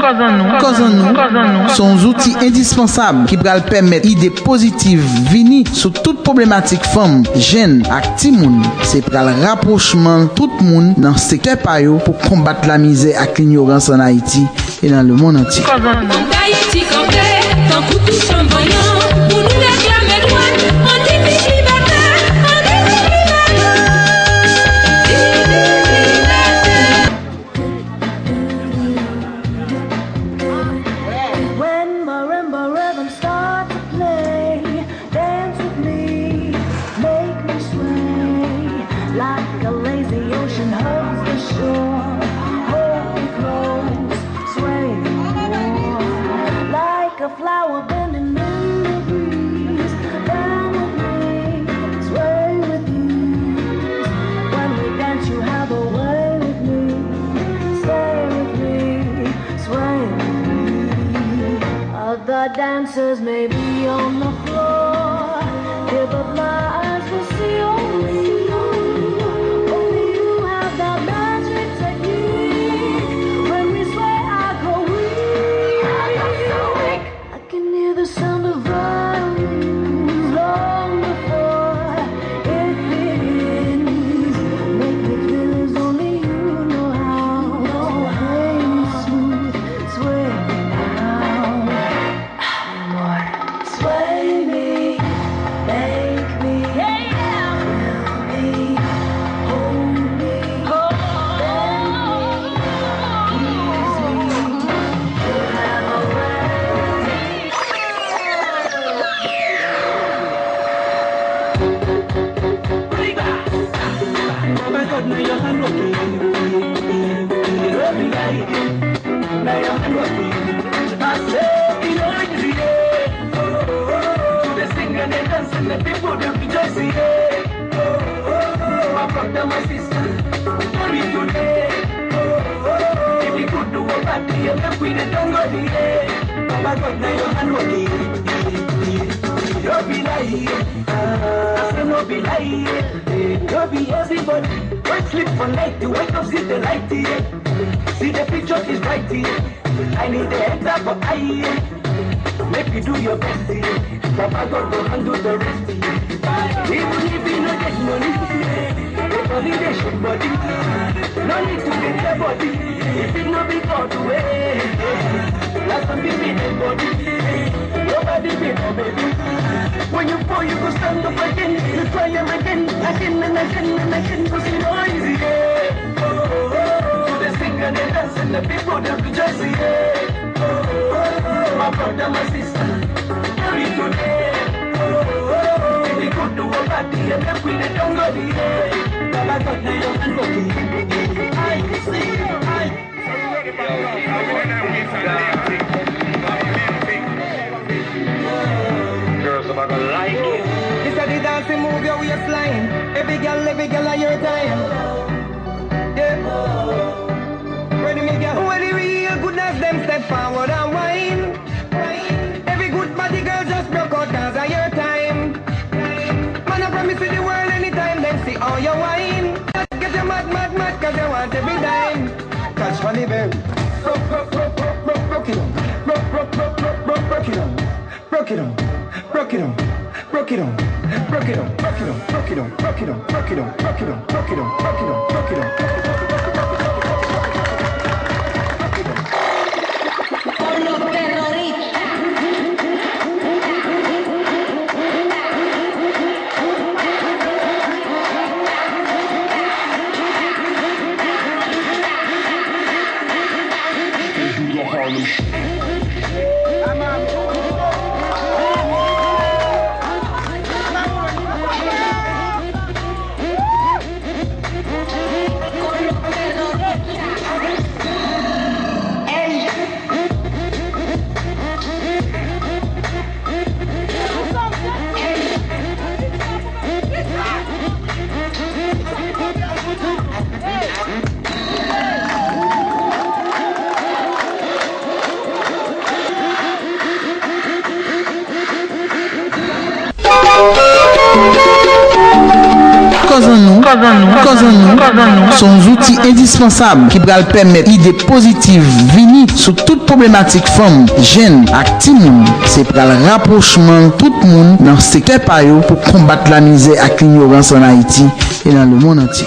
Cause en nous sont outils indispensables qui pourraient permettre idées positives venir sur toute problématique femme, jeune, active moun. C'est pour le rapprochement tout le monde dans le secteur payo pour combattre la misère et l'ignorance en Haïti et dans le monde entier. Flower bending in the breeze, down with me, sway with you. When we dance, you have a way with me, stay with me, sway with me. Other dancers may be on the floor, yeah, but my eyes will see only you. Only you have that magic technique. When we sway, I go weak. I can hear the sound of violins long before it begins. Make me feel as only you know how. So play me smooth, sway me now. More. Sway me, make me, feel me, hold me, bend me, ease me. You have a way. Don't be everybody. Don't sleep for night. You wake up, see the light here. See the picture is right here. I need the heads up for eye. Make you do your best here. Papa God will handle the rest here. Even if you don't get money, the body they should body. No need to get the body. If it no be God way. Last time be the body. Nobody be no baby. When you fall, you go stand up again. You try them again and again. Cause it's noisy, yeah. They sing and they dance and the people they rejoice, yeah. My brother, my sister, carry today. If we could do a party and the queen and don't go the yeah. Baba got the young and lucky. I see you, girls are gonna like it. This is the dancing move your waistline. Every girl at your time. Yeah. Ready me girl, when the real goodness them step forward and whine. Every good body girl just broke out dance at your time. Man I promise you the world anytime them see all your wine. Just get you mad cause you want every dime. Catch funny baby. Broke it on. Broke it on. Broke it on. Broke it on. Broke it on. Broke it on. Broke it on. Broke it on. Broke it on. Broke it on. Broke it on. Broke it on. Broke it on. Broke it on. Con los terroristas. nous sont des outils indispensables qui pourraient permettre idées positives venir sur toute problématique femme, jeune, active. C'est pour le rapprochement tout le monde dans le secteur pour combattre la misère et l'ignorance en Haïti et dans le monde entier.